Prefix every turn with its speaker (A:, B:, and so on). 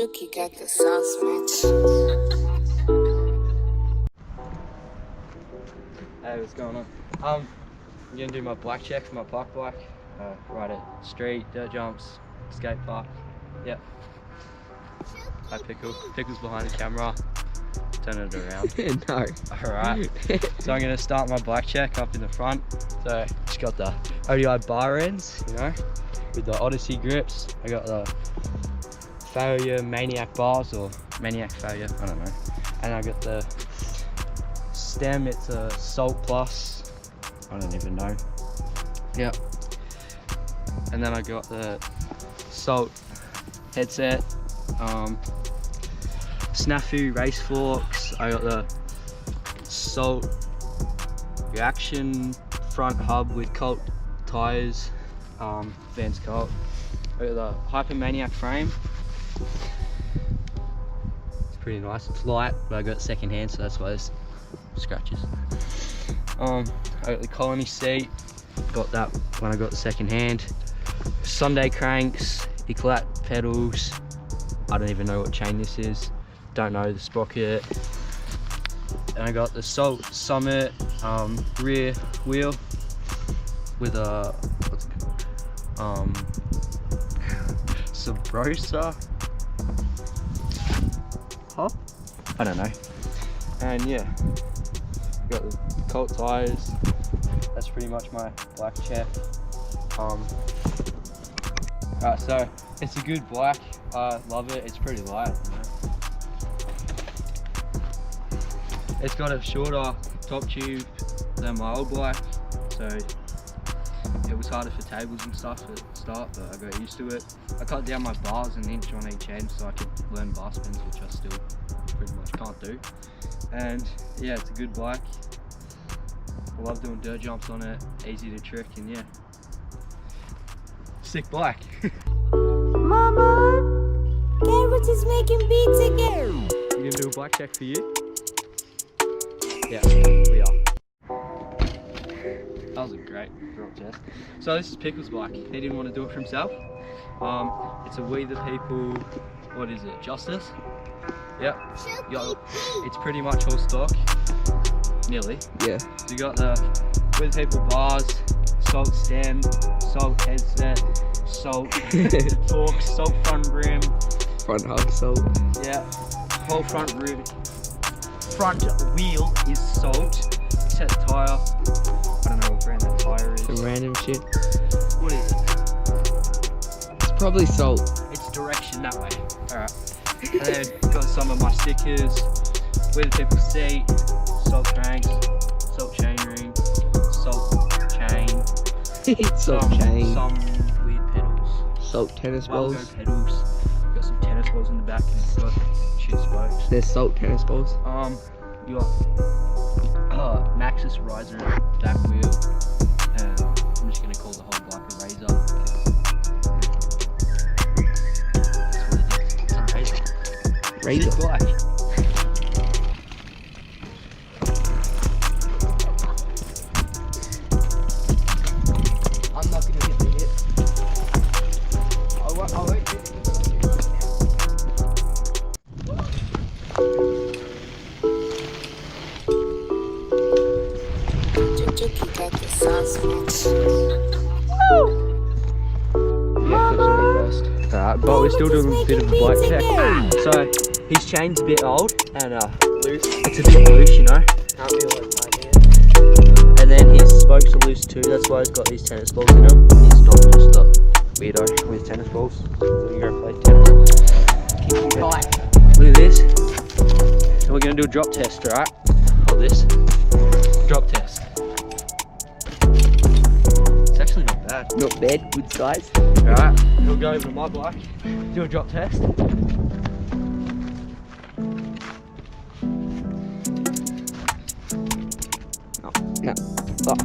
A: Jokey got the sauce, bitch.
B: Hey, what's going on? I'm gonna do my black check for my park bike. Ride it street, dirt jumps, skate park. Yep. Hi Pickle. Pickle's behind the camera. Turn it around.
C: No.
B: Alright. So I'm gonna start my black check up in the front. So just got the ODI bar ends, you know, with the Odyssey grips. I got the Failure Maniac bars, or Maniac Failure, I don't know. And I got the stem, it's a Salt Plus, I don't even know. Yep. And then I got the Salt headset, Snafu race forks. I got the Salt Reaction front hub with Colt tires, Vans Colt. I got the Hypermaniac frame. It's pretty nice. It's light, but I got it second hand, so that's why there's scratches. I got the Colony seat. Got that when I got the second hand. Sunday cranks, Eclat pedals. I don't even know what chain this is. Don't know the sprocket. And I got the Salt Summit rear wheel with a Sabrosa hub? I don't know. And yeah, got the Colt tires. That's pretty much my black check. Right, so it's a good black. I love it. It's pretty light, you know. It's got a shorter top tube than my old black, so it was harder for tables and stuff at the start, but I got used to it. I cut down my bars an inch on each end so I could learn bar spins, which I still pretty much can't do. And yeah, it's a good bike. I love doing dirt jumps on it, easy to trick, and yeah. Sick bike.
A: Mama, Garrett is making beats again.
B: You gonna do a black check for you? Yeah, we are. That was a great drop test. So this is Pickle's bike. He didn't want to do it for himself. It's a We the People, what is it, Justice? Yep. It's pretty much all stock. Nearly.
C: Yeah.
B: So you got the We the People bars, Salt stem, Salt headset, Salt forks, Salt front rim.
C: Front hub Salt.
B: Yeah. Whole front rim. Front wheel is Salt. Set tire. I don't know what brand that tire is.
C: Some random shit.
B: What is it?
C: It's probably Salt.
B: It's direction that way. Alright. And then got some of my stickers. We the People seat, Salt cranks, Salt chain ring, Salt chain.
C: Salt chain.
B: Some weird pedals.
C: Salt tennis
B: Walgo
C: balls.
B: pedals. Got some tennis balls in the back and it's got shit spokes.
C: There's Salt tennis balls.
B: You got Maxxis riser back wheel. I'm just gonna call the whole bike a razor. That's what it is. It's a razor.
C: Razor.
B: Sick bike. I'm not gonna hit the hit. I'll wait.
A: Jokey got the sauce, bitch.
B: Yeah, clips are really fast. Alright, but we're still doing a bit of a bike check. So, his chain's a bit old and loose. It's a bit loose, you know.
C: Can't be like my hand.
B: And then his spokes are loose too, that's why he's got these tennis balls in him. He's not just a weirdo with tennis balls. So you go play tennis. Look at this. And we're gonna do a drop test, alright? Hold this. Drop test. It's actually not bad.
C: Not bad, good size.
B: Alright, we'll go over to my bike, do a drop test.
C: No. Oh.